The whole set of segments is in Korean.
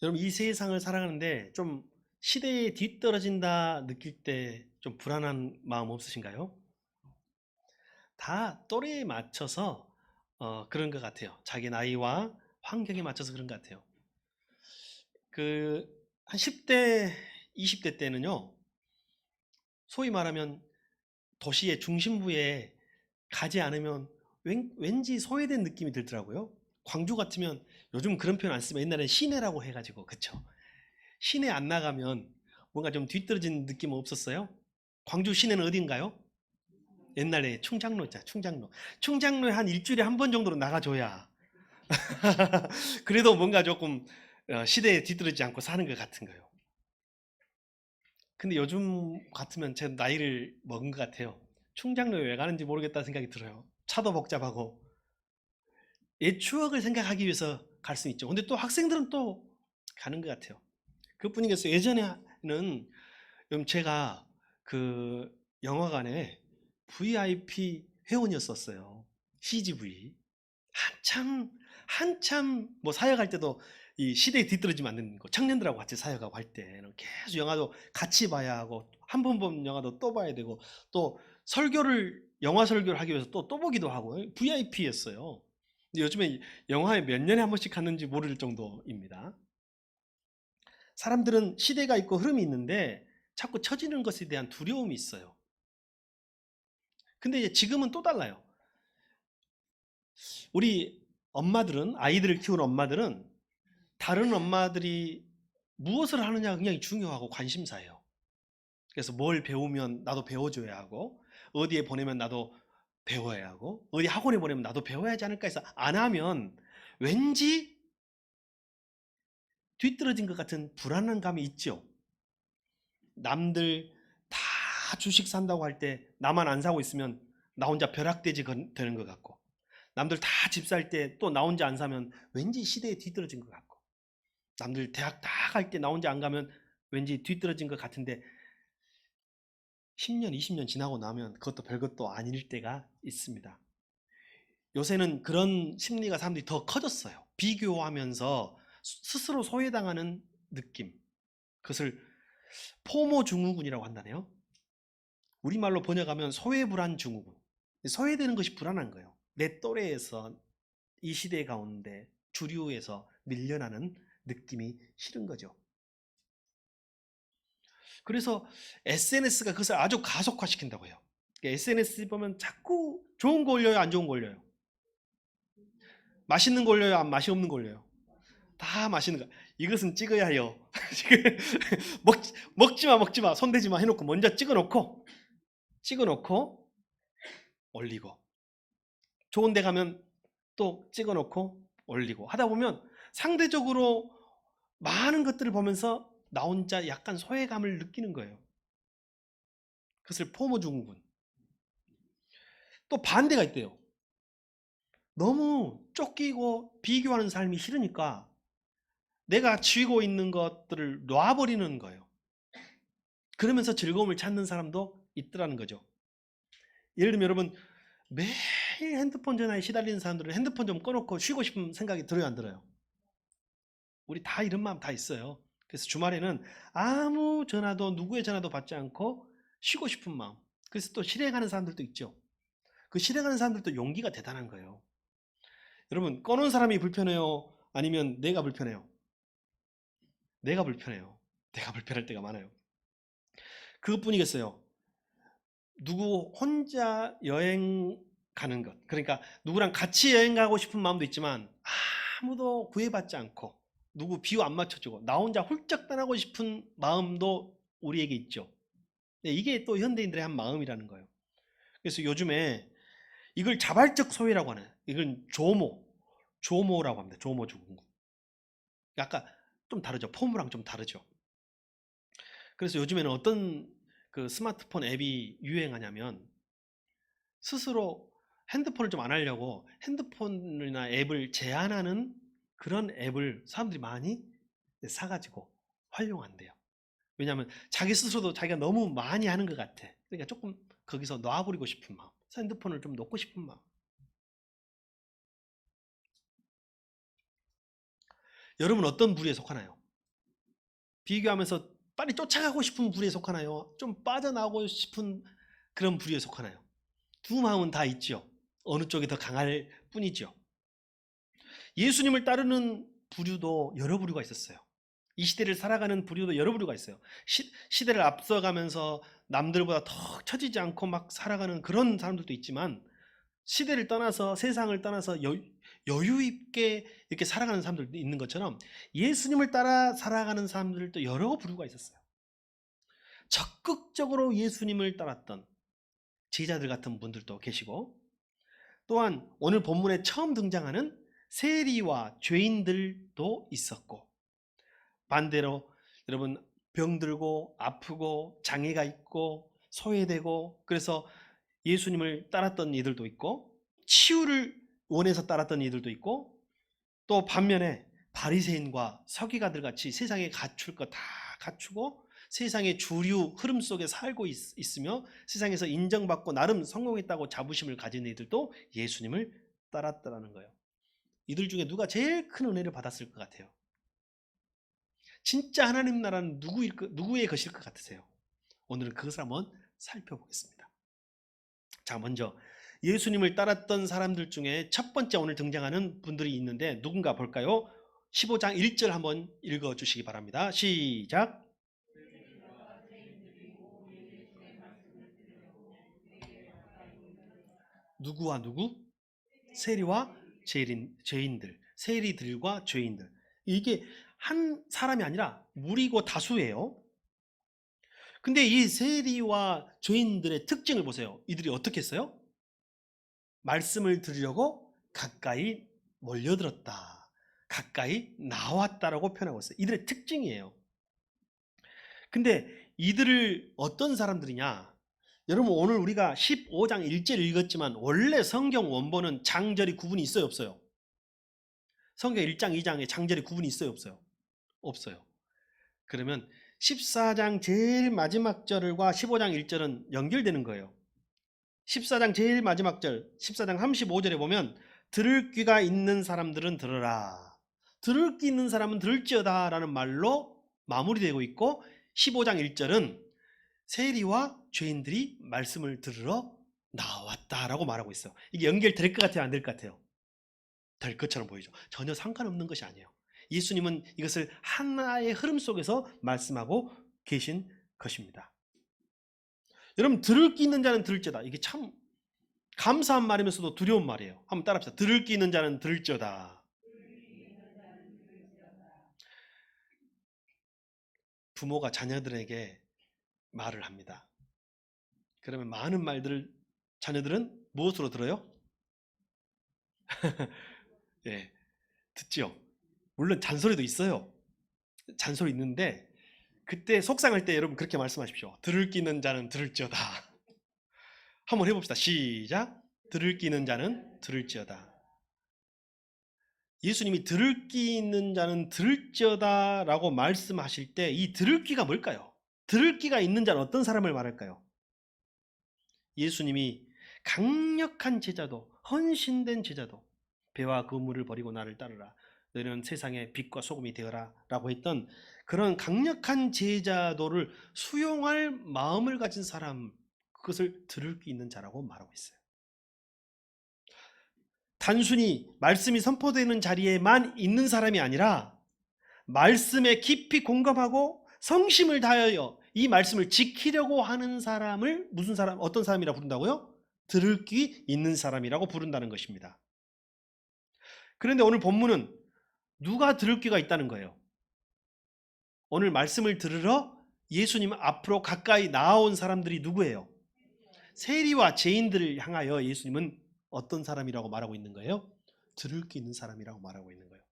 여러분 이 세상을 살아가는데 좀 시대에 뒤떨어진다 느낄 때 좀 불안한 마음 없으신가요? 다 또래에 맞춰서 그런 것 같아요. 자기 나이와 환경에 맞춰서 그런 것 같아요. 그 한 10대, 20대 때는요. 소위 말하면 도시의 중심부에 가지 않으면 왠지 소외된 느낌이 들더라고요. 광주 같으면 요즘 그런 표현 안 쓰면 옛날에 시내라고 해가지고 그쵸? 시내 안 나가면 뭔가 좀 뒤떨어진 느낌 없었어요? 광주 시내는 어딘가요? 옛날에 충장로 있잖아, 충장로. 충장로에 한 일주일에 한 번 정도로 나가줘야 그래도 뭔가 조금 시대에 뒤떨어지지 않고 사는 것 같은 거예요. 근데 요즘 같으면 제 나이를 먹은 것 같아요. 충장로에 왜 가는지 모르겠다는 생각이 들어요. 차도 복잡하고 옛 추억을 생각하기 위해서 갈 수 있죠. 근데 또 학생들은 또 가는 것 같아요. 그뿐이겠어요. 예전에는 제가 그 영화관에 VIP 회원이었었어요. CGV. 한참 뭐 사역할 때도 이 시대에 뒤떨어지면 안 되는 거. 청년들하고 같이 사역하고 할 때는 계속 영화도 같이 봐야 하고 한 번 본 영화도 또 봐야 되고 또 영화 설교를 하기 위해서 또 보기도 하고 VIP였어요. 근데 요즘에 영화에 몇 년에 한 번씩 갔는지 모를 정도입니다. 사람들은 시대가 있고 흐름이 있는데 자꾸 처지는 것에 대한 두려움이 있어요. 근데 이제 지금은 또 달라요. 우리 엄마들은, 아이들을 키우는 엄마들은 다른 엄마들이 무엇을 하느냐가 굉장히 중요하고 관심사예요. 그래서 뭘 배우면 나도 배워줘야 하고, 어디에 보내면 나도 배워야 하고, 어디 학원에 보내면 나도 배워야 하지 않을까 해서 안 하면 왠지 뒤떨어진 것 같은 불안한 감이 있죠. 남들 다 주식 산다고 할 때 나만 안 사고 있으면 나 혼자 벼락돼지 되는 것 같고, 남들 다 집 살 때 또 나 혼자 안 사면 왠지 시대에 뒤떨어진 것 같고, 남들 대학 다 갈 때 나 혼자 안 가면 왠지 뒤떨어진 것 같은데 10년, 20년 지나고 나면 그것도 별것도 아닐 때가 있습니다. 요새는 그런 심리가 사람들이 더 커졌어요. 비교하면서 스스로 소외당하는 느낌. 그것을 포모 증후군이라고 한다네요. 우리말로 번역하면 소외불안 증후군. 소외되는 것이 불안한 거예요. 내 또래에서 이 시대 가운데 주류에서 밀려나는 느낌이 싫은 거죠. 그래서 SNS가 그것을 아주 가속화시킨다고 해요. SNS 보면 자꾸 좋은 거 올려요, 안 좋은 거 올려요? 맛있는 거 올려요, 안 맛이 없는 거 올려요? 다 맛있는 거. 이것은 찍어야 해요. 먹지 마, 손대지 마 해놓고 먼저 찍어놓고 올리고 좋은 데 가면 또 찍어놓고 올리고 하다 보면 상대적으로 많은 것들을 보면서 나 혼자 약간 소외감을 느끼는 거예요. 그것을 포모 증후군. 또 반대가 있대요. 너무 쫓기고 비교하는 삶이 싫으니까 내가 쥐고 있는 것들을 놔버리는 거예요. 그러면서 즐거움을 찾는 사람도 있더라는 거죠. 예를 들면 여러분 매일 핸드폰 전화에 시달리는 사람들은 핸드폰 좀 꺼놓고 쉬고 싶은 생각이 들어요, 안 들어요? 우리 다 이런 마음 다 있어요. 그래서 주말에는 아무 전화도 누구의 전화도 받지 않고 쉬고 싶은 마음. 그래서 또 실행하는 사람들도 있죠. 그 실행하는 사람들도 용기가 대단한 거예요. 여러분 꺼놓은 사람이 불편해요? 아니면 내가 불편해요? 내가 불편해요. 내가 불편할 때가 많아요. 그것뿐이겠어요. 누구 혼자 여행 가는 것. 그러니까 누구랑 같이 여행 가고 싶은 마음도 있지만 아무도 구애받지 않고 누구 비유 안 맞춰주고 나 혼자 훌쩍 떠나고 싶은 마음도 우리에게 있죠. 네, 이게 또 현대인들의 한 마음이라는 거예요. 그래서 요즘에 이걸 자발적 소외라고 하는, 이건 조모라고 합니다. 조모 증후군. 아까 좀 다르죠. 포무랑 좀 다르죠. 그래서 요즘에는 어떤 그 스마트폰 앱이 유행하냐면 스스로 핸드폰을 좀 안 하려고 핸드폰이나 앱을 제한하는 그런 앱을 사람들이 많이 사가지고 활용한대요. 왜냐하면 자기 스스로도 자기가 너무 많이 하는 것 같아. 그러니까 조금 거기서 놔버리고 싶은 마음, 핸드폰을 좀 놓고 싶은 마음. 여러분 어떤 부류에 속하나요? 비교하면서 빨리 쫓아가고 싶은 부류에 속하나요? 좀 빠져나오고 싶은 그런 부류에 속하나요? 두 마음은 다 있죠. 어느 쪽이 더 강할 뿐이죠. 예수님을 따르는 부류도 여러 부류가 있었어요. 이 시대를 살아가는 부류도 여러 부류가 있어요. 시대를 앞서가면서 남들보다 더 처지지 않고 막 살아가는 그런 사람들도 있지만, 시대를 떠나서 세상을 떠나서 여유 있게 이렇게 살아가는 사람들도 있는 것처럼 예수님을 따라 살아가는 사람들도 여러 부류가 있었어요. 적극적으로 예수님을 따랐던 제자들 같은 분들도 계시고, 또한 오늘 본문에 처음 등장하는 세리와 죄인들도 있었고, 반대로 여러분 병들고 아프고 장애가 있고 소외되고, 그래서 예수님을 따랐던 이들도 있고, 치유를 원해서 따랐던 이들도 있고, 또 반면에 바리새인과 서기관들 같이 세상에 갖출 거 다 갖추고 세상의 주류 흐름 속에 살고 있으며 세상에서 인정받고 나름 성공했다고 자부심을 가진 이들도 예수님을 따랐다라는 거예요. 이들 중에 누가 제일 큰 은혜를 받았을 것 같아요? 진짜 하나님 나라는 누구의 것일 것 같으세요? 오늘은 그것을 한번 살펴보겠습니다. 자, 먼저 예수님을 따랐던 사람들 중에 첫 번째 오늘 등장하는 분들이 있는데 누군가 볼까요? 15장 1절 한번 읽어주시기 바랍니다. 시작. 누구와 누구? 세리와 죄인들. 세리들과 죄인들. 이게 한 사람이 아니라 무리고 다수예요. 근데 이 세리와 죄인들의 특징을 보세요. 이들이 어떻게 했어요? 말씀을 들으려고 가까이 몰려들었다, 가까이 나왔다라고 표현하고 있어요. 이들의 특징이에요. 근데 이들을 어떤 사람들이냐? 여러분 오늘 우리가 15장 1절 읽었지만 원래 성경 원본은 장절이 구분이 있어요, 없어요? 성경 1장 2장에 장절이 구분이 있어요, 없어요? 없어요. 그러면 14장 제일 마지막 절과 15장 1절은 연결되는 거예요. 14장 제일 마지막 절, 14장 35절에 보면 들을 귀가 있는 사람들은 들으라, 들을 귀 있는 사람은 들을지어다 라는 말로 마무리되고 있고, 15장 1절은 세리와 죄인들이 말씀을 들으러 나왔다라고 말하고 있어요. 이게 연결될 것 같아요, 안 될 것 같아요? 될 것처럼 보이죠. 전혀 상관없는 것이 아니에요. 예수님은 이것을 하나의 흐름 속에서 말씀하고 계신 것입니다. 여러분, 들을 귀 있는 자는 들을지어다. 이게 참 감사한 말이면서도 두려운 말이에요. 한번 따라합시다. 들을 귀 있는 자는 들을지어다. 부모가 자녀들에게 말을 합니다. 그러면 많은 말들을 자녀들은 무엇으로 들어요? 예, 듣지요. 물론 잔소리도 있어요. 잔소리 있는데 그때 속상할 때 여러분 그렇게 말씀하십시오. 들을 귀 있는 자는 들을지어다. 한번 해봅시다. 시작. 들을 귀 있는 자는 들을지어다. 예수님이 들을 귀 있는 자는 들을지어다 라고 말씀하실 때 이 들을 귀가 뭘까요? 들을 귀가 있는 자는 어떤 사람을 말할까요? 예수님이 강력한 제자도, 헌신된 제자도, 배와 그물을 버리고 나를 따르라, 너희는 세상의 빛과 소금이 되어라 라고 했던 그런 강력한 제자도를 수용할 마음을 가진 사람, 그것을 들을 귀 있는 자라고 말하고 있어요. 단순히 말씀이 선포되는 자리에만 있는 사람이 아니라 말씀에 깊이 공감하고 성심을 다하여 이 말씀을 지키려고 하는 사람을 무슨 사람, 어떤 사람이라고 부른다고요? 들을 귀 있는 사람이라고 부른다는 것입니다. 그런데 오늘 본문은 누가 들을 귀가 있다는 거예요? 오늘 말씀을 들으러 예수님 앞으로 가까이 나아온 사람들이 누구예요? 세리와 죄인들을 향하여 예수님은 어떤 사람이라고 말하고 있는 거예요? 들을 귀 있는 사람이라고 말하고 있는 거예요.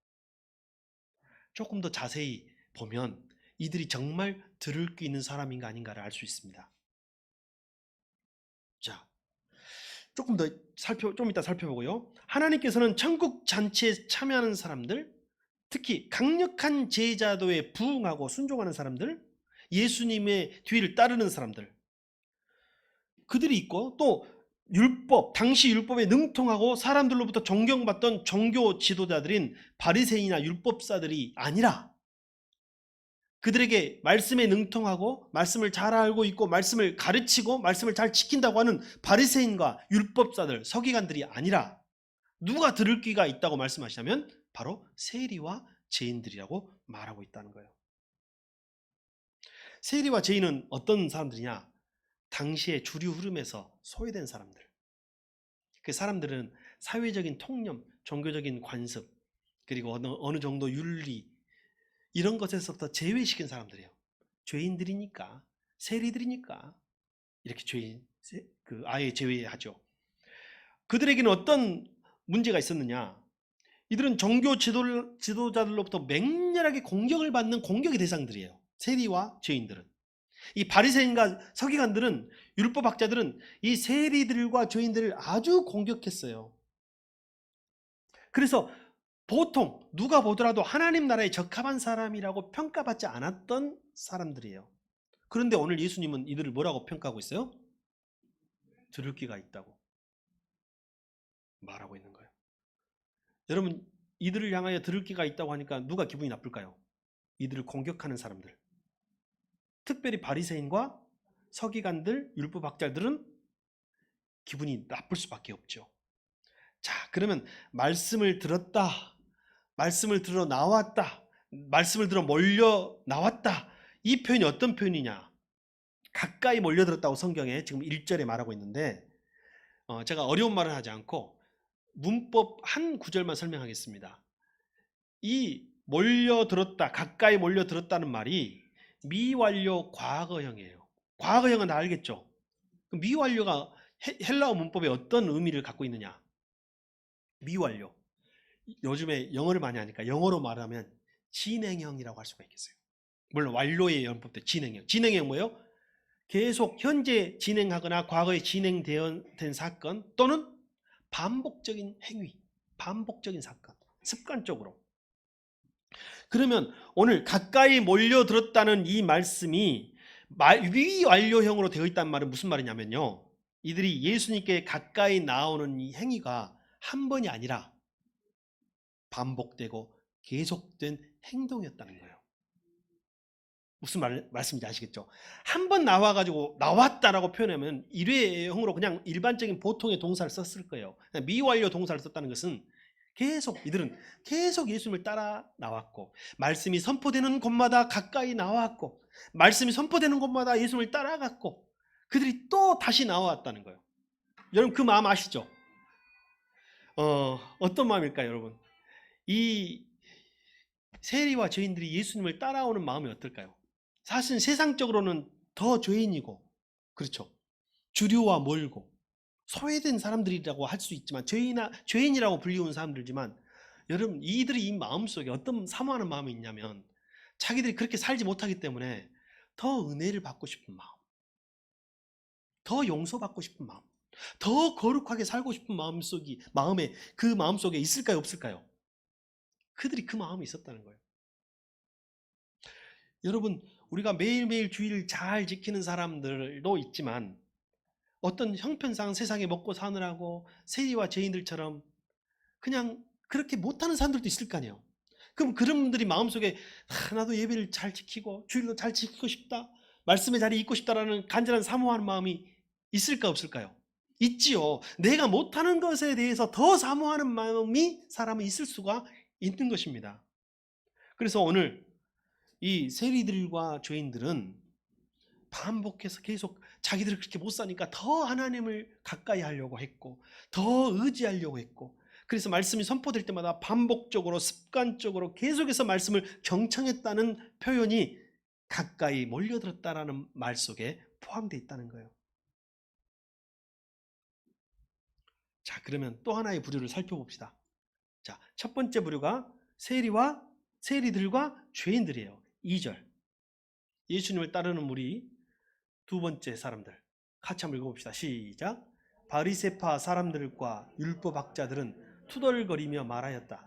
조금 더 자세히 보면 이들이 정말 들을 귀 있는 사람인가 아닌가를 알 수 있습니다. 자, 좀 이따 살펴보고요. 하나님께서는 천국 잔치에 참여하는 사람들, 특히 강력한 제자도에 부응하고 순종하는 사람들, 예수님의 뒤를 따르는 사람들, 그들이 있고, 또 당시 율법에 능통하고 사람들로부터 존경받던 종교 지도자들인 바리새인이나 율법사들이 아니라 그들에게 말씀에 능통하고 말씀을 잘 알고 있고 말씀을 가르치고 말씀을 잘 지킨다고 하는 바리새인과 율법사들, 서기관들이 아니라 누가 들을 귀가 있다고 말씀하시냐면 바로 세리와 죄인들이라고 말하고 있다는 거예요. 세리와 죄인은 어떤 사람들이냐? 당시의 주류 흐름에서 소외된 사람들. 그 사람들은 사회적인 통념, 종교적인 관습, 그리고 어느 정도 윤리, 이런 것에서부터 제외시킨 사람들이에요. 죄인들이니까, 세리들이니까 이렇게 아예 제외하죠. 그들에게는 어떤 문제가 있었느냐? 이들은 종교 지도자들로부터 맹렬하게 공격을 받는 공격의 대상들이에요. 세리와 죄인들은. 이 바리새인과 서기관들은, 율법학자들은 이 세리들과 죄인들을 아주 공격했어요. 그래서 보통 누가 보더라도 하나님 나라에 적합한 사람이라고 평가받지 않았던 사람들이에요. 그런데 오늘 예수님은 이들을 뭐라고 평가하고 있어요? 들을 귀가 있다고 말하고 있는 거예요. 여러분, 이들을 향하여 들을 귀가 있다고 하니까 누가 기분이 나쁠까요? 이들을 공격하는 사람들. 특별히 바리새인과 서기관들, 율법학자들은 기분이 나쁠 수밖에 없죠. 자, 그러면 말씀을 들었다, 말씀을 들어 나왔다, 말씀을 들어 몰려 나왔다, 이 표현이 어떤 표현이냐? 가까이 몰려들었다고 성경에 지금 1절에 말하고 있는데, 제가 어려운 말을 하지 않고 문법 한 구절만 설명하겠습니다. 이 몰려들었다, 가까이 몰려들었다는 말이 미완료 과거형이에요. 과거형은 다 알겠죠? 미완료가 헬라어 문법에 어떤 의미를 갖고 있느냐? 미완료. 요즘에 영어를 많이 하니까 영어로 말하면 진행형이라고 할 수가 있겠어요. 물론 완료의 연법도 진행형. 진행형 뭐예요? 계속 현재 진행하거나 과거에 진행된 사건 또는 반복적인 행위, 반복적인 사건, 습관적으로. 그러면 오늘 가까이 몰려들었다는 이 말씀이 미완료형으로 되어 있다는 말은 무슨 말이냐면요, 이들이 예수님께 가까이 나오는 이 행위가 한 번이 아니라 반복되고 계속된 행동이었다는 거예요. 무슨 말씀인지 아시겠죠? 한 번 나와가지고 나왔다라고 표현하면 일회형으로 그냥 일반적인 보통의 동사를 썼을 거예요. 미완료 동사를 썼다는 것은 이들은 계속 예수님을 따라 나왔고, 말씀이 선포되는 곳마다 가까이 나왔고, 말씀이 선포되는 곳마다 예수님을 따라갔고, 그들이 또 다시 나왔다는 거예요. 여러분, 그 마음 아시죠? 어떤 마음일까요, 여러분? 이 세리와 죄인들이 예수님을 따라오는 마음이 어떨까요? 사실 세상적으로는 더 죄인이고, 그렇죠, 주류와 멀고 소외된 사람들이라고 할 수 있지만, 죄인이라고 불리우는 사람들이지만, 여러분, 이들이 이 마음속에 어떤 사모하는 마음이 있냐면, 자기들이 그렇게 살지 못하기 때문에 더 은혜를 받고 싶은 마음, 더 용서받고 싶은 마음, 더 거룩하게 살고 싶은 마음에 그 마음속에 있을까요, 없을까요? 그들이 그 마음이 있었다는 거예요. 여러분, 우리가 매일매일 주의를 잘 지키는 사람들도 있지만, 어떤 형편상 세상에 먹고 사느라고 세리와 죄인들처럼 그냥 그렇게 못하는 사람들도 있을 거 아니에요. 그럼 그런 분들이 마음속에 나도 예배를 잘 지키고 주일로 잘 지키고 싶다, 말씀의 자리에 있고 싶다라는 간절한 사모하는 마음이 있을까, 없을까요? 있지요. 내가 못하는 것에 대해서 더 사모하는 마음이 사람은 있을 수가 있는 것입니다. 그래서 오늘 이 세리들과 죄인들은 반복해서 계속 자기들이 그렇게 못 사니까 더 하나님을 가까이 하려고 했고, 더 의지하려고 했고, 그래서 말씀이 선포될 때마다 반복적으로 습관적으로 계속해서 말씀을 경청했다는 표현이 가까이 몰려들었다라는 말 속에 포함되어 있다는 거예요. 자, 그러면 또 하나의 부류를 살펴봅시다. 자, 첫 번째 부류가 세리들과 죄인들이에요. 2절. 예수님을 따르는 무리 두 번째 사람들, 같이 한번 읽어봅시다. 시작. 바리새파 사람들과 율법학자들은 투덜거리며 말하였다.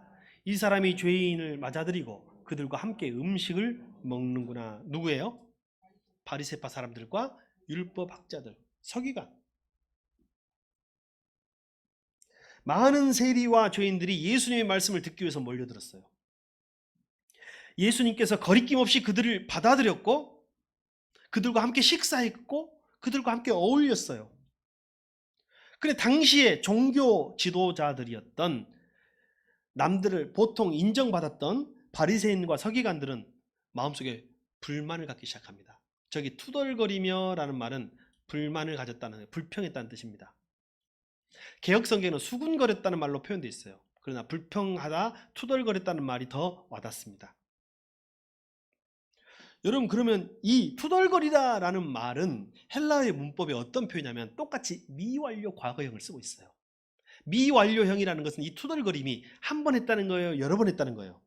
이 사람이 죄인을 맞아들이고 그들과 함께 음식을 먹는구나. 누구예요? 바리새파 사람들과 율법학자들, 서기관. 많은 세리와 죄인들이 예수님의 말씀을 듣기 위해서 몰려들었어요. 예수님께서 거리낌 없이 그들을 받아들였고 그들과 함께 식사했고 그들과 함께 어울렸어요. 그런데 당시에 종교 지도자들이었던 남들을 보통 인정받았던 바리새인과 서기관들은 마음속에 불만을 갖기 시작합니다. 저기 투덜거리며 라는 말은 불만을 가졌다는, 불평했다는 뜻입니다. 개혁성경에는 수군거렸다는 말로 표현되어 있어요. 그러나 불평하다, 투덜거렸다는 말이 더 와닿습니다. 여러분, 그러면 이 투덜거리다라는 말은 헬라어의 문법에 어떤 표현이냐면 똑같이 미완료 과거형을 쓰고 있어요. 미완료형이라는 것은 이 투덜거림이 한 번 했다는 거예요? 여러 번 했다는 거예요?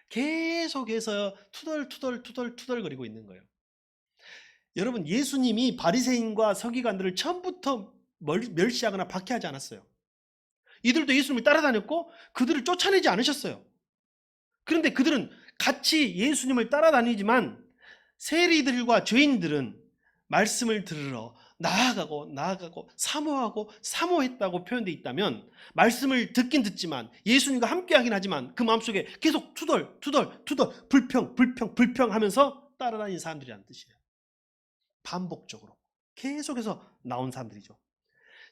계속해서 투덜거리고 있는 거예요. 여러분, 예수님이 바리새인과 서기관들을 처음부터 멸시하거나 박해하지 않았어요. 이들도 예수님을 따라다녔고 그들을 쫓아내지 않으셨어요. 그런데 그들은 같이 예수님을 따라다니지만 세리들과 죄인들은 말씀을 들으러 나아가고 사모했다고 표현되어 있다면 말씀을 듣긴 듣지만 예수님과 함께하긴 하지만 그 마음속에 계속 투덜 불평 하면서 따라다니는 사람들이라는 뜻이에요. 반복적으로 계속해서 나온 사람들이죠.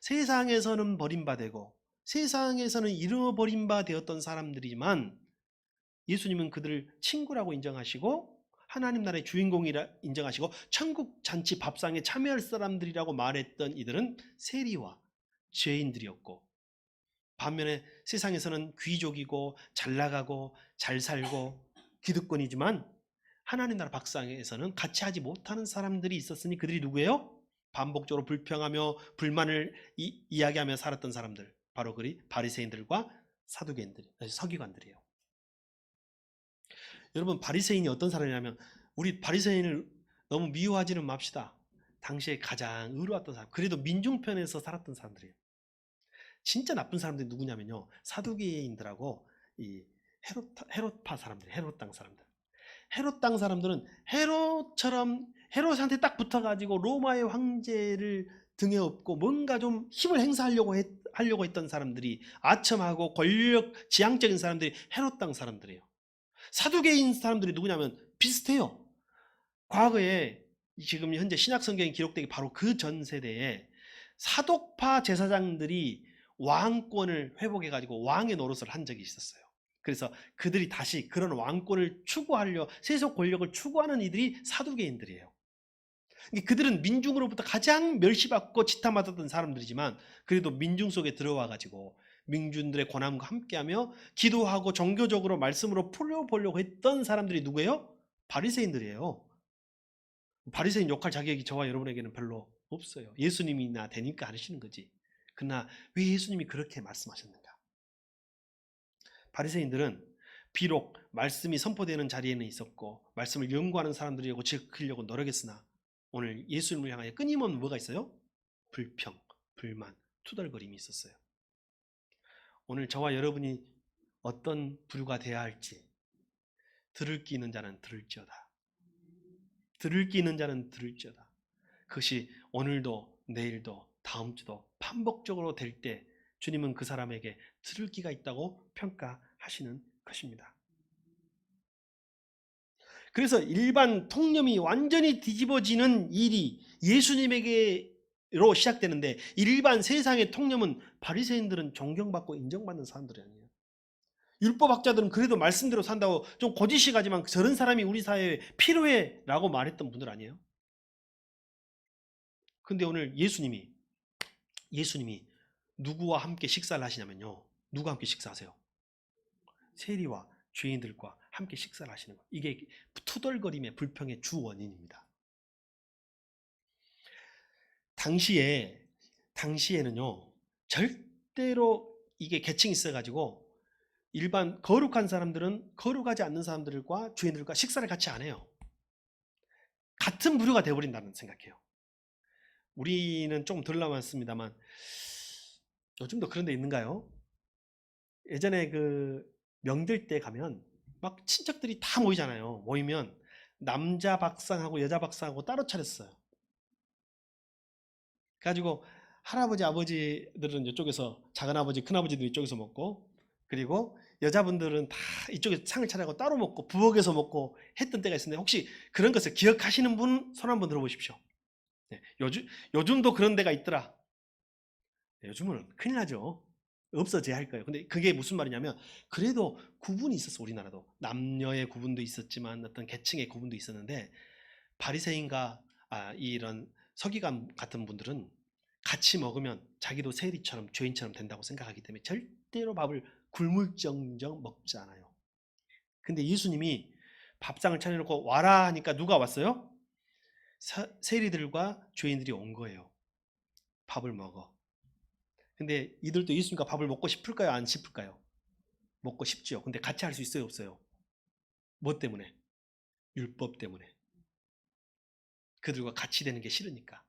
세상에서는 버림받고 세상에서는 잃어버림 되었던 사람들이지만 예수님은 그들을 친구라고 인정하시고 하나님 나라의 주인공이라 인정하시고 천국 잔치 밥상에 참여할 사람들이라고 말했던 이들은 세리와 죄인들이었고, 반면에 세상에서는 귀족이고 잘나가고 잘 살고 기득권이지만 하나님 나라 밥상에서는 같이 하지 못하는 사람들이 있었으니 그들이 누구예요? 반복적으로 불평하며 불만을 이야기하며 살았던 사람들, 바로 그리 바리새인들과 사두개인들, 서기관들이에요. 여러분, 바리새인이 어떤 사람이냐면, 우리 바리새인을 너무 미워하지는 맙시다. 당시에 가장 의로웠던 사람, 그래도 민중편에서 살았던 사람들이에요. 진짜 나쁜 사람들이 누구냐면요, 사두개인들하고 이 헤롯파 사람들, 헤롯 땅 사람들. 헤롯 땅 사람들은 헤롯한테 딱 붙어가지고 로마의 황제를 등에 업고 뭔가 좀 힘을 행사하려고 했던 사람들이, 아첨하고 권력 지향적인 사람들이 헤롯 땅 사람들이에요. 사두개인 사람들이 누구냐면 비슷해요. 과거에 지금 현재 신약 성경에 기록되기 바로 그 전 세대에 사독파 제사장들이 왕권을 회복해가지고 왕의 노릇을 한 적이 있었어요. 그래서 그들이 다시 그런 왕권을 추구하려, 세속 권력을 추구하는 이들이 사두개인들이에요. 그들은 민중으로부터 가장 멸시받고 지탄받았던 사람들이지만 그래도 민중 속에 들어와가지고 민중들의 권함과 함께하며 기도하고 종교적으로 말씀으로 풀어보려고 했던 사람들이 누구예요? 바리새인들이에요. 바리새인 욕할 자격이 저와 여러분에게는 별로 없어요. 예수님이나 되니까 하시는 거지. 그러나 왜 예수님이 그렇게 말씀하셨는가? 바리새인들은 비록 말씀이 선포되는 자리에는 있었고 말씀을 연구하는 사람들이라고 지키려고 노력했으나 오늘 예수님을 향하여 끊임없는 뭐가 있어요? 불평, 불만, 투덜거림이 있었어요. 오늘 저와 여러분이 어떤 부류가 되어야 할지, 들을 귀 있는 자는 들을지어다. 들을 귀 있는 자는 들을지어다. 그것이 오늘도 내일도 다음 주도 반복적으로 될 때 주님은 그 사람에게 들을 귀가 있다고 평가하시는 것입니다. 그래서 일반 통념이 완전히 뒤집어지는 일이 예수님에게로 시작되는데, 일반 세상의 통념은 바리새인들은 존경받고 인정받는 사람들이 아니에요. 율법학자들은 그래도 말씀대로 산다고 좀 고지식 하지만 저런 사람이 우리 사회에 필요해 라고 말했던 분들 아니에요? 근데 오늘 예수님이 누구와 함께 식사를 하시냐면요, 누구와 함께 식사하세요? 세리와 죄인들과 함께 식사를 하시는 거예요. 이게 투덜거림의 불평의 주 원인입니다. 당시에는요, 절대로 이게 계층이 있어가지고 일반 거룩한 사람들은 거룩하지 않는 사람들과 죄인들과 식사를 같이 안 해요. 같은 부류가 되어버린다는 생각해요. 우리는 조금 덜 남았습니다만 요즘도 그런 데 있는가요? 예전에 그 명절 때 가면 막 친척들이 다 모이잖아요. 모이면 남자 밥상하고 여자 밥상하고 따로 차렸어요. 그래가지고 할아버지 아버지들은 이쪽에서, 작은아버지 큰아버지도 이쪽에서 먹고, 그리고 여자분들은 다 이쪽에 상을 차려고 따로 먹고 부엌에서 먹고 했던 때가 있었는데 혹시 그런 것을 기억하시는 분 손 한번 들어보십시오. 네, 요즘도 그런 데가 있더라. 네, 요즘은 큰일 나죠. 없어져야 할 거예요. 근데 그게 무슨 말이냐면 그래도 구분이 있었어. 우리나라도 남녀의 구분도 있었지만 어떤 계층의 구분도 있었는데 바리새인과 이런 서기관 같은 분들은 같이 먹으면 자기도 세리처럼 죄인처럼 된다고 생각하기 때문에 절대로 밥을 굶을정정 먹지 않아요. 근데 예수님이 밥상을 차려놓고 와라 하니까 누가 왔어요? 세리들과 죄인들이 온 거예요. 밥을 먹어. 근데 이들도 예수님과 밥을 먹고 싶을까요? 안 싶을까요? 먹고 싶죠. 근데 같이 할 수 있어요? 없어요? 뭐 때문에? 율법 때문에. 그들과 같이 되는 게 싫으니까.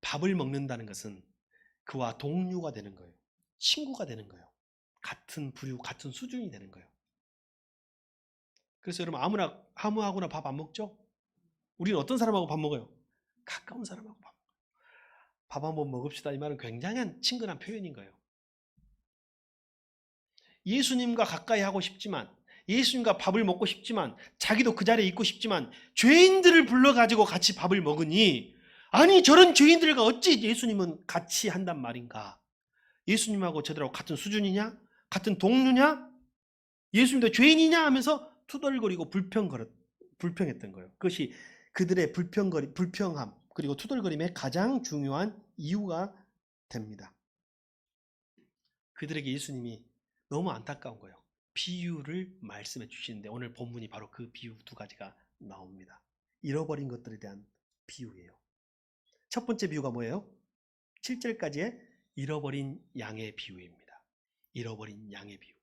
밥을 먹는다는 것은 그와 동료가 되는 거예요. 친구가 되는 거예요. 같은 부류, 같은 수준이 되는 거예요. 그래서 여러분 아무하고나 밥 안 먹죠? 우리는 어떤 사람하고 밥 먹어요? 가까운 사람하고 밥 먹어요. 밥 한번 먹읍시다. 이 말은 굉장한 친근한 표현인 거예요. 예수님과 가까이 하고 싶지만 예수님과 밥을 먹고 싶지만 자기도 그 자리에 있고 싶지만 죄인들을 불러가지고 같이 밥을 먹으니 아니 저런 죄인들과 어찌 예수님은 같이 한단 말인가? 예수님하고 저들하고 같은 수준이냐? 같은 동료냐? 예수님도 죄인이냐 하면서 투덜거리고 불평했던 거예요. 그것이 그들의 불평함 그리고 투덜거림의 가장 중요한 이유가 됩니다. 그들에게 예수님이 너무 안타까운 거예요. 비유를 말씀해 주시는데 오늘 본문이 바로 그 비유 두 가지가 나옵니다. 잃어버린 것들에 대한 비유예요. 첫 번째 비유가 뭐예요? 7절까지의 잃어버린 양의 비유입니다. 잃어버린 양의 비유.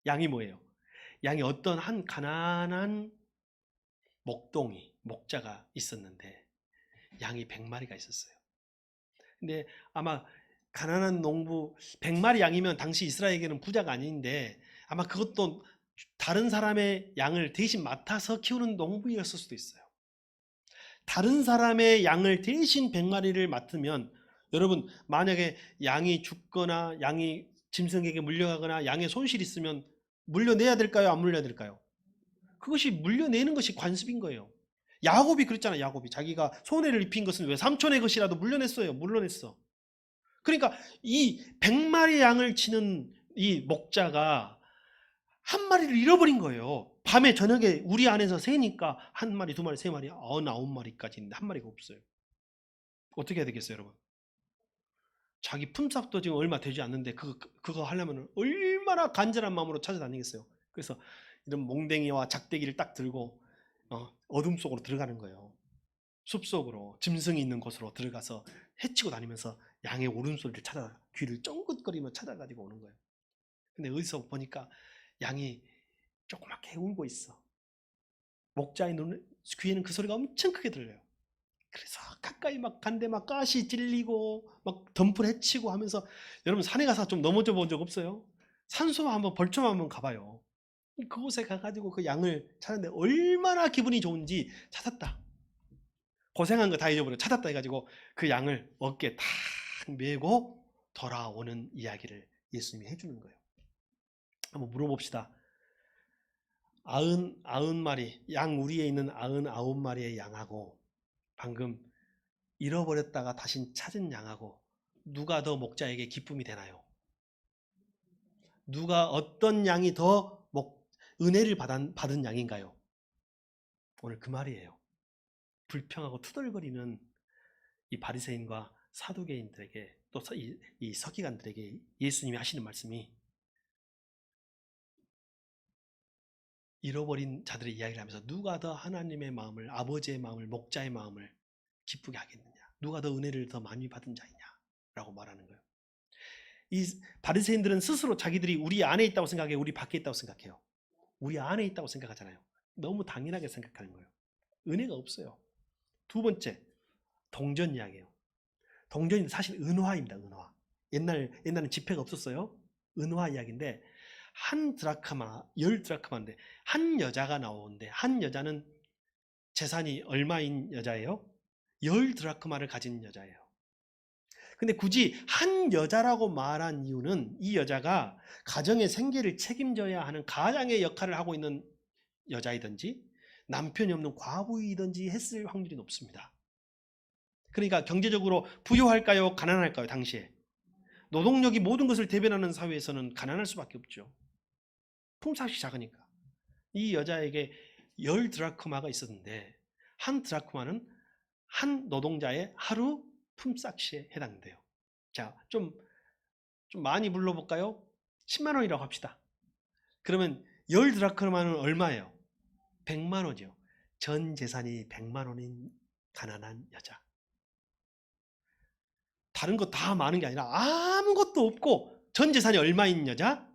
양이 뭐예요? 양이 어떤 한 가난한 목자가 있었는데 양이 100마리가 있었어요. 근데 아마 가난한 농부 100마리 양이면 당시 이스라엘에게는 부자가 아닌데 아마 그것도 다른 사람의 양을 대신 맡아서 키우는 농부였을 수도 있어요. 다른 사람의 양을 대신 100마리를 맡으면 여러분 만약에 양이 죽거나 양이 짐승에게 물려가거나 양의 손실이 있으면 물려내야 될까요? 안 물려야 될까요? 그것이 물려내는 것이 관습인 거예요. 야곱이 그랬잖아요. 야곱이 자기가 손해를 입힌 것은 왜 삼촌의 것이라도 물려냈어요. 물려냈어. 그러니까 이 100마리 양을 치는 이 목자가 한 마리를 잃어버린 거예요. 밤에 저녁에 우리 안에서 세니까 한 마리, 두 마리, 세 마리, 99마리까지 있는데 한 마리가 없어요. 어떻게 해야 되겠어요, 여러분? 자기 품삯도 지금 얼마 되지 않는데 그거 하려면 얼마나 간절한 마음으로 찾아다니겠어요. 그래서 이런 몽댕이와 작대기를 딱 들고 어둠 속으로 들어가는 거예요. 숲속으로 짐승이 있는 곳으로 들어가서 헤치고 다니면서 양의 울음소리를 귀를 쫑긋거리며 찾아가지고 오는 거예요. 근데 어디서 보니까 양이 조그맣게 울고 있어. 목자의 귀에는 그 소리가 엄청 크게 들려요. 그래서 가까이 막 간데 막 가시 찔리고 막 덤불 헤치고 하면서 여러분 산에 가서 좀 넘어져 본 적 없어요? 산소만 한번 벌초만 한번 가봐요. 그곳에 가가지고 그 양을 찾는데 얼마나 기분이 좋은지 찾았다. 고생한 거 다 잊어버려 찾았다 해가지고 그 양을 어깨에 탁 메고 돌아오는 이야기를 예수님이 해주는 거예요. 한번 물어봅시다. 90마리 양 우리에 있는 99마리의 양하고 방금 잃어버렸다가 다시 찾은 양하고 누가 더 목자에게 기쁨이 되나요? 누가 어떤 양이 더 은혜를 받은 양인가요? 오늘 그 말이에요. 불평하고 투덜거리는 이 바리새인과 사두개인들에게 또 이 서기관들에게 예수님이 하시는 말씀이 잃어버린 자들의 이야기를 하면서 누가 더 하나님의 마음을 아버지의 마음을 목자의 마음을 기쁘게 하겠느냐 누가 더 은혜를 더 많이 받은 자이냐 라고 말하는 거예요. 이 바리새인들은 스스로 자기들이 우리 안에 있다고 생각해요? 우리 밖에 있다고 생각해요? 우리 안에 있다고 생각하잖아요. 너무 당연하게 생각하는 거예요. 은혜가 없어요. 두 번째 동전 이야기예요. 동전이 사실 은화입니다. 은화. 옛날엔 지폐가 없었어요. 은화 이야기인데 한 드라크마, 10드라크마인데 한 여자가 나오는데 한 여자는 재산이 얼마인 여자예요? 10드라크마를 가진 여자예요. 근데 굳이 한 여자라고 말한 이유는 이 여자가 가정의 생계를 책임져야 하는 가장의 역할을 하고 있는 여자이든지 남편이 없는 과부이든지 했을 확률이 높습니다. 그러니까 경제적으로 부유할까요? 가난할까요? 당시에. 노동력이 모든 것을 대변하는 사회에서는 가난할 수밖에 없죠. 품삯이 작으니까. 이 여자에게 10드라크마가 있었는데 한 드라크마는 한 노동자의 하루 품삯에 해당돼요. 자, 좀 많이 불러볼까요? 10만 원이라고 합시다. 그러면 10드라크마는 얼마예요? 100만 원이요. 전 재산이 100만 원인 가난한 여자. 다른 거 다 많은 게 아니라 아무것도 없고 전 재산이 얼마인 여자?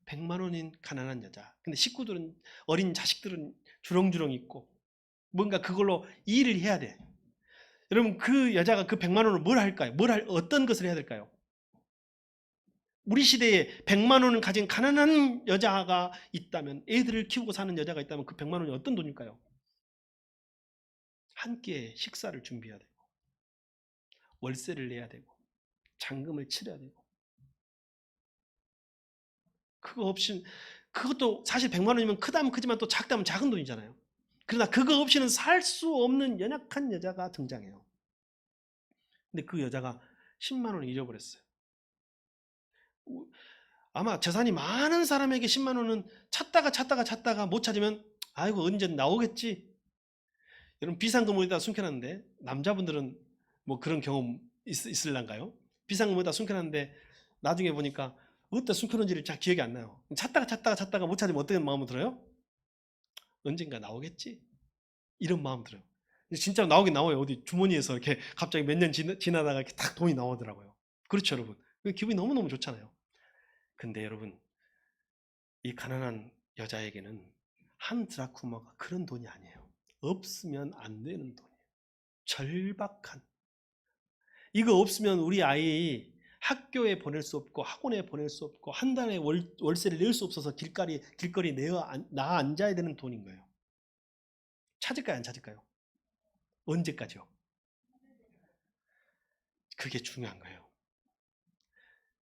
100만 원인 가난한 여자. 근데 식구들은, 어린 자식들은 주렁주렁 있고 뭔가 그걸로 일을 해야 돼. 여러분, 그 여자가 그 100만 원을 뭘 할까요? 어떤 것을 해야 될까요? 우리 시대에 100만 원을 가진 가난한 여자가 있다면, 애들을 키우고 사는 여자가 있다면 그 100만 원이 어떤 돈일까요? 한 끼의 식사를 준비해야 되고 월세를 내야 되고 잔금을 치러야 되고, 그거 없이, 그것도 사실 100만 원이면 크다면 크지만 또 작다면 작은 돈이잖아요. 그러나 그거 없이는 살 수 없는 연약한 여자가 등장해요. 근데 그 여자가 10만 원을 잃어버렸어요. 아마 재산이 많은 사람에게 10만 원은 찾다가 못 찾으면 아이고 언젠 나오겠지. 여러분, 비상금 어디다 숨겨놨는데, 남자분들은 뭐 그런 경험 있을란가요? 비상금 어디다 숨겨놨는데 나중에 보니까 어디다 숨겨놓은지를 잘 기억이 안 나요. 찾다가 못 찾으면 어떤 마음이 들어요? 언젠가 나오겠지? 이런 마음 들어요. 진짜 나오긴 나와요. 어디 주머니에서 이렇게 갑자기 몇 년 지나다가 이렇게 딱 돈이 나오더라고요. 그렇죠, 여러분. 기분이 너무너무 좋잖아요. 근데 여러분, 이 가난한 여자에게는 한 드라크마가 그런 돈이 아니에요. 없으면 안 되는 돈이에요. 절박한. 이거 없으면 우리 아이 학교에 보낼 수 없고 학원에 보낼 수 없고 한 달에 월세를 낼 수 없어서 길거리 나 앉아야 되는 돈인 거예요. 찾을까요, 안 찾을까요? 언제까지요? 그게 중요한 거예요.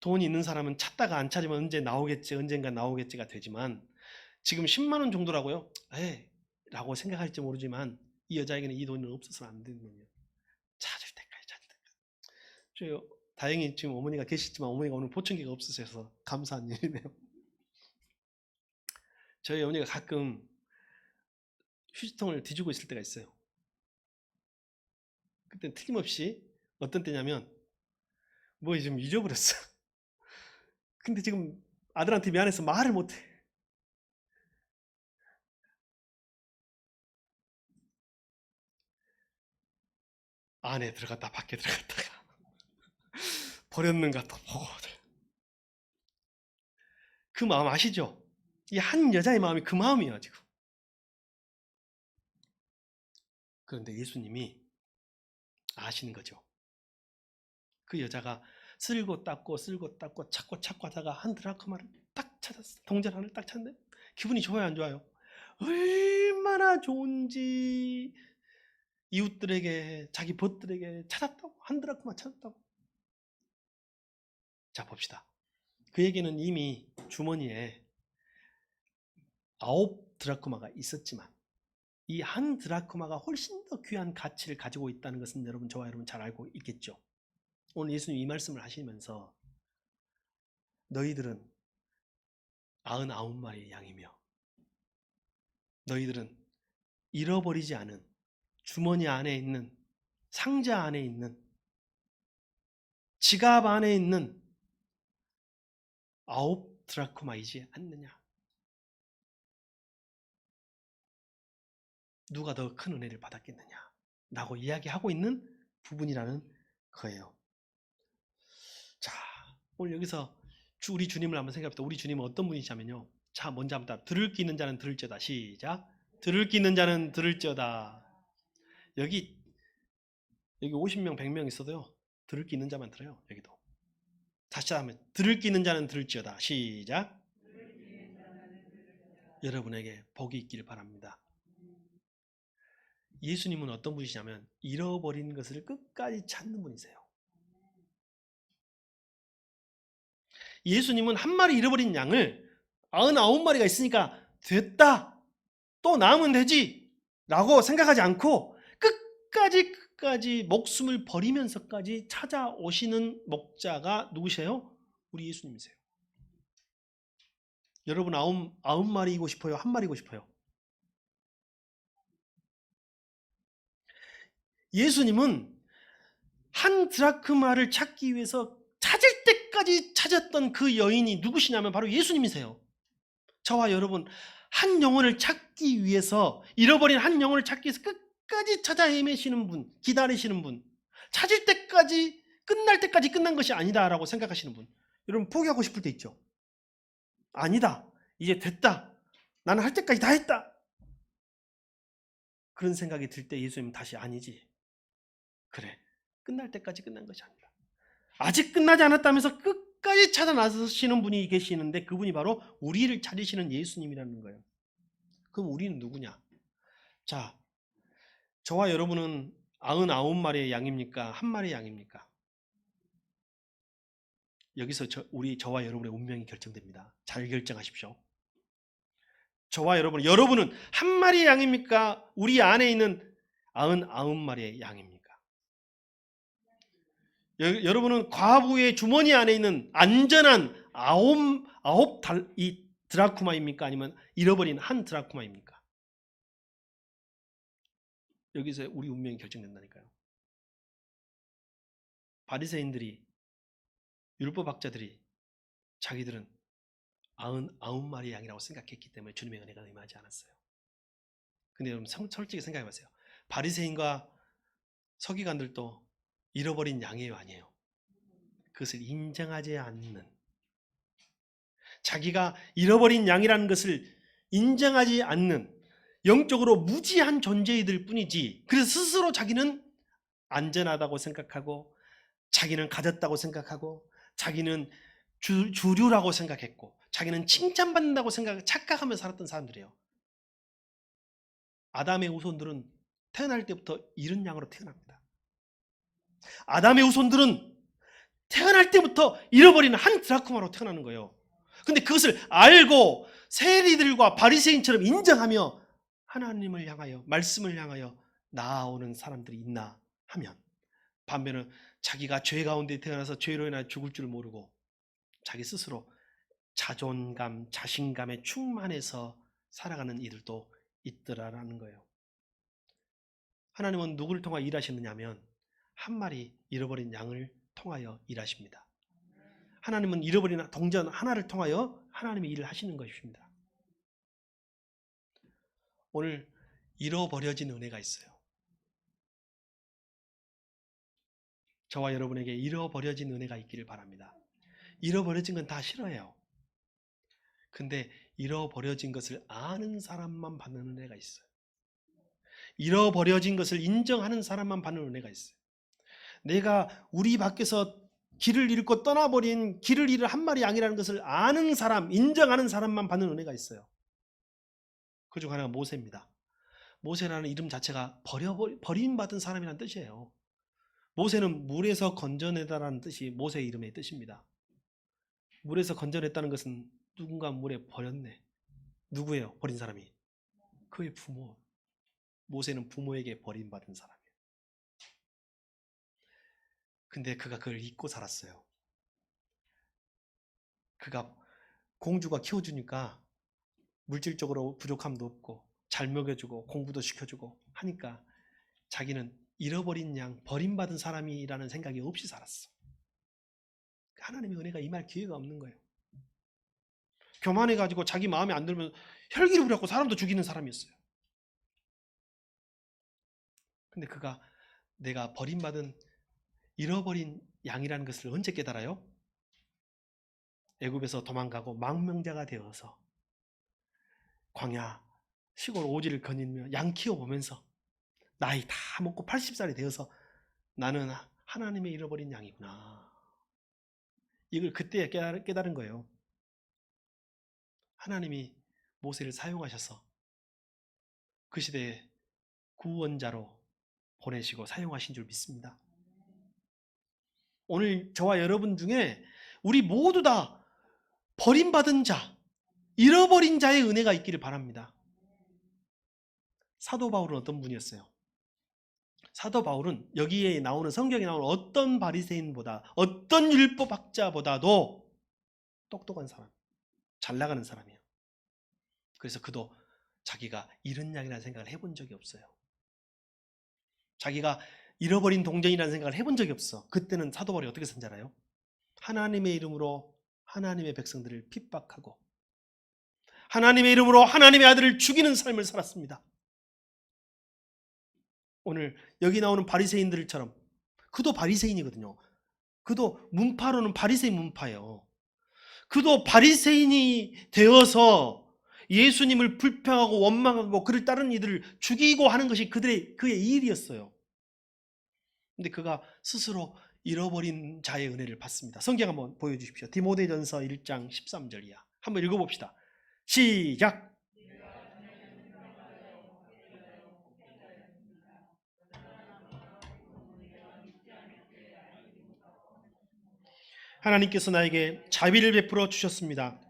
돈이 있는 사람은 찾다가 안 찾으면 언젠가 나오겠지가 되지만, 지금 10만 원 정도라고요? 라고 생각할지 모르지만 이 여자에게는 이 돈은 없어서는 안 되는 돈이에요. 찾을 때까지. 다행히 지금 어머니가 계시지만 어머니가 오늘 보청기가 없으셔서 감사한 일이네요. 저희 어머니가 가끔 휴지통을 뒤지고 있을 때가 있어요. 그때 틀림없이 어떤 때냐면 뭐 좀 잊어버렸어. 근데 지금 아들한테 미안해서 말을 못해. 안에 들어갔다 밖에 들어갔다가 버렸는가 또 보고. 그 마음 아시죠? 이 한 여자의 마음이 그 마음이에요 지금. 그런데 예수님이 아시는 거죠. 그 여자가 쓸고 닦고 찾고 하다가 한 드라크마를 딱 찾았어. 동전 하나를 딱 찾는데 기분이 좋아요, 안 좋아요? 얼마나 좋은지. 이웃들에게, 자기 벗들에게 찾았다고, 한 드라크마 찾았다고. 자, 봅시다. 그에게는 이미 주머니에 9드라크마가 있었지만 이 한 드라크마가 훨씬 더 귀한 가치를 가지고 있다는 것은 여러분, 저와 여러분 잘 알고 있겠죠. 오늘 예수님 이 말씀을 하시면서 너희들은 99마리의 양이며 너희들은 잃어버리지 않은 주머니 안에 있는, 상자 안에 있는, 지갑 안에 있는 9드라크마이지 않느냐. 누가 더 큰 은혜를 받았겠느냐 라고 이야기하고 있는 부분이라는 거예요. 자, 오늘 여기서 우리 주님을 한번 생각해봅시다. 우리 주님은 어떤 분이시냐면요, 자, 먼저 한번 들을 귀 있는 자는 들을지어다. 시작. 들을 귀 있는 자는 들을지어다. 여기 50명 100명 있어도요, 들을 귀 있는 자만 들어요. 여기도 다시 하면 들을 귀 있는 자는 들을지어다. 시작. 여러분에게 복이 있기를 바랍니다. 예수님은 어떤 분이시냐면 잃어버린 것을 끝까지 찾는 분이세요. 예수님은 한 마리 잃어버린 양을 99마리가 있으니까 됐다, 또 나으면 되지 라고 생각하지 않고 끝까지 목숨을 버리면서까지 찾아오시는 목자가 누구세요? 우리 예수님이세요. 여러분 9마리이고 싶어요? 한 마리이고 싶어요? 예수님은 한 드라크마를 찾기 위해서 찾을 때까지 찾았던 그 여인이 누구시냐면 바로 예수님이세요. 저와 여러분, 한 영혼을 찾기 위해서, 잃어버린 한 영혼을 찾기 위해서 끝까지 찾아 헤매시는 분, 기다리시는 분, 찾을 때까지, 끝날 때까지 끝난 것이 아니다라고 생각하시는 분, 여러분 포기하고 싶을 때 있죠. 아니다, 이제 됐다, 나는 할 때까지 다 했다, 그런 생각이 들 때 예수님은 다시 아니지, 그래, 끝날 때까지 끝난 것이 아니다, 아직 끝나지 않았다면서 끝까지 찾아 나서시는 분이 계시는데 그분이 바로 우리를 찾으시는 예수님이라는 거예요. 그럼 우리는 누구냐? 자, 저와 여러분은 99마리의 양입니까? 한 마리의 양입니까? 여기서 저와 여러분의 운명이 결정됩니다. 잘 결정하십시오. 저와 여러분은 한 마리의 양입니까? 우리 안에 있는 99마리의 양입니까? 여러분은 과부의 주머니 안에 있는 안전한 이 드라쿠마입니까? 아니면 잃어버린 한 드라쿠마입니까? 여기서 우리 운명이 결정된다니까요. 바리새인들이, 율법학자들이 자기들은 99마리 양이라고 생각했기 때문에 주님의 은혜가 임하지 않았어요. 근데 여러분 솔직히 생각해 보세요. 바리새인과 서기관들도 잃어버린 양이에요, 아니에요? 그것을 인정하지 않는, 자기가 잃어버린 양이라는 것을 인정하지 않는 영적으로 무지한 존재이들 뿐이지, 그래서 스스로 자기는 안전하다고 생각하고, 자기는 가졌다고 생각하고, 자기는 주류라고 생각했고, 자기는 칭찬받는다고 착각하며 살았던 사람들이에요. 아담의 후손들은 태어날 때부터 잃은 양으로 태어납니다. 아담의 후손들은 태어날 때부터 잃어버린 한 드라크마로 태어나는 거예요. 근데 그것을 알고 세리들과 바리새인처럼 인정하며 하나님을 향하여, 말씀을 향하여 나아오는 사람들이 있나 하면, 반면에 자기가 죄 가운데 태어나서 죄로 인하여 죽을 줄 모르고 자기 스스로 자존감, 자신감에 충만해서 살아가는 이들도 있더라라는 거예요. 하나님은 누구를 통하여 일하시느냐면 한 마리 잃어버린 양을 통하여 일하십니다. 하나님은 잃어버린 동전 하나를 통하여 하나님의 일을 하시는 것입니다. 오늘 잃어버려진 은혜가 있어요. 저와 여러분에게 잃어버려진 은혜가 있기를 바랍니다. 잃어버려진 건 다 싫어해요. 근데 잃어버려진 것을 아는 사람만 받는 은혜가 있어요. 잃어버려진 것을 인정하는 사람만 받는 은혜가 있어요. 내가 우리 밖에서 길을 잃고 떠나버린 길을 잃은 한 마리 양이라는 것을 아는 사람, 인정하는 사람만 받는 은혜가 있어요. 그중 하나가 모세입니다. 모세라는 이름 자체가 버림받은 사람이라는 뜻이에요. 모세는 물에서 건져내다라는 뜻이 모세의 이름의 뜻입니다. 물에서 건져냈다는 것은 누군가 물에 버렸네. 누구예요? 버린 사람이? 그의 부모. 모세는 부모에게 버림받은 사람이에요. 근데 그가 그걸 잊고 살았어요. 그가 공주가 키워주니까 물질적으로 부족함도 없고 잘 먹여주고 공부도 시켜주고 하니까 자기는 잃어버린 양, 버림받은 사람이라는 생각이 없이 살았어. 하나님의 은혜가 임할 기회가 없는 거예요. 교만해가지고 자기 마음에 안 들면 혈기를 부렸고 사람도 죽이는 사람이었어요. 근데 그가 내가 버림받은, 잃어버린 양이라는 것을 언제 깨달아요? 애굽에서 도망가고 망명자가 되어서 광야 시골 오지를 거니며 양 키워보면서 나이 다 먹고 80살이 되어서 나는 하나님의 잃어버린 양이구나. 이걸 그때 깨달은 거예요. 하나님이 모세를 사용하셔서 그 시대에 구원자로 보내시고 사용하신 줄 믿습니다. 오늘 저와 여러분 중에 우리 모두 다 버림받은 자, 잃어버린 자의 은혜가 있기를 바랍니다. 사도 바울은 어떤 분이었어요? 사도 바울은 여기에 나오는, 성경에 나오는 어떤 바리새인보다, 어떤 율법학자보다도 똑똑한 사람, 잘 나가는 사람이에요. 그래서 그도 자기가 잃은 양이라는 생각을 해본 적이 없어요. 자기가 잃어버린 동전이라는 생각을 해본 적이 없어. 그때는 사도 바울이 어떻게 산지 알아요? 하나님의 이름으로 하나님의 백성들을 핍박하고 하나님의 이름으로 하나님의 아들을 죽이는 삶을 살았습니다. 오늘 여기 나오는 바리새인들처럼, 그도 바리새인이거든요. 그도 문파로는 바리새인 문파예요. 그도 바리새인이 되어서 예수님을 불평하고 원망하고 그를 따르는 이들을 죽이고 하는 것이 그의 일이었어요. 근데 그가 스스로 잃어버린 자의 은혜를 받습니다. 성경 한번 보여주십시오. 디모데전서 1장 13절이야. 한번 읽어봅시다. 시작. 하나님께서 나에게 자비를 베풀어 주셨습니다.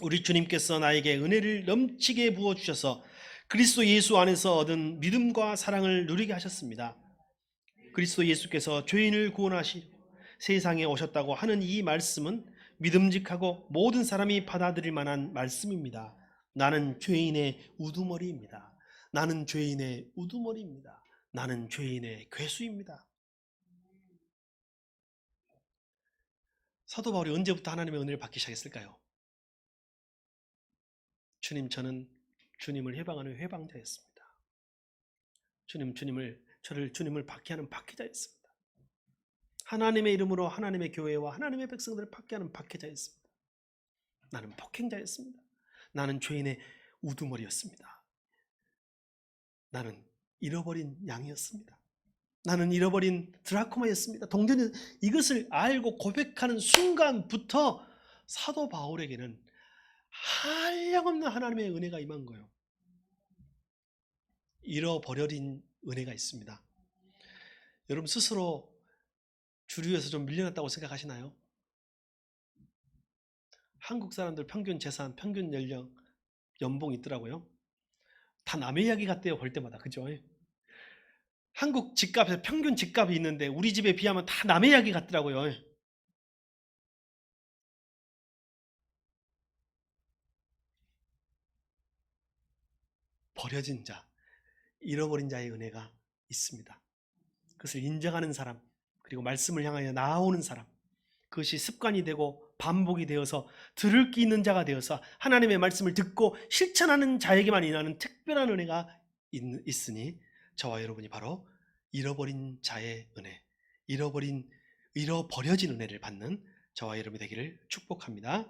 우리 주님께서 나에게 은혜를 넘치게 부어주셔서 그리스도 예수 안에서 얻은 믿음과 사랑을 누리게 하셨습니다. 그리스도 예수께서 죄인을 구원하시려 세상에 오셨다고 하는 이 말씀은 믿음직하고 모든 사람이 받아들일 만한 말씀입니다. 나는 죄인의 우두머리입니다. 나는 죄인의 우두머리입니다. 나는 죄인의 괴수입니다. 사도 바울이 언제부터 하나님의 은혜를 받기 시작했을까요? 주님, 저는 주님을 회방하는 회방자였습니다. 주님을 박해하는 박해자였습니다. 하나님의 이름으로 하나님의 교회와 하나님의 백성들을 박해하는 박해자였습니다. 나는 폭행자였습니다. 나는 죄인의 우두머리였습니다. 나는 잃어버린 양이었습니다. 나는 잃어버린 드라코마였습니다. 동전이, 이것을 알고 고백하는 순간부터 사도 바울에게는 한량없는 하나님의 은혜가 임한 거예요. 잃어버려진 은혜가 있습니다. 여러분 스스로 주류에서 좀 밀려났다고 생각하시나요? 한국 사람들 평균 재산, 평균 연령, 연봉 있더라고요. 다 남의 이야기 같대요, 볼 때마다. 그죠? 한국 집값에서 평균 집값이 있는데 우리 집에 비하면 다 남의 이야기 같더라고요. 버려진 자, 잃어버린 자의 은혜가 있습니다. 그것을 인정하는 사람, 그리고 말씀을 향하여 나아오는 사람, 그것이 습관이 되고 반복이 되어서 들을 기 있는 자가 되어서 하나님의 말씀을 듣고 실천하는 자에게만 일어나는 특별한 은혜가 있으니 저와 여러분이 바로 잃어버린 자의 은혜, 잃어버려진 은혜를 받는 저와 여러분이 되기를 축복합니다.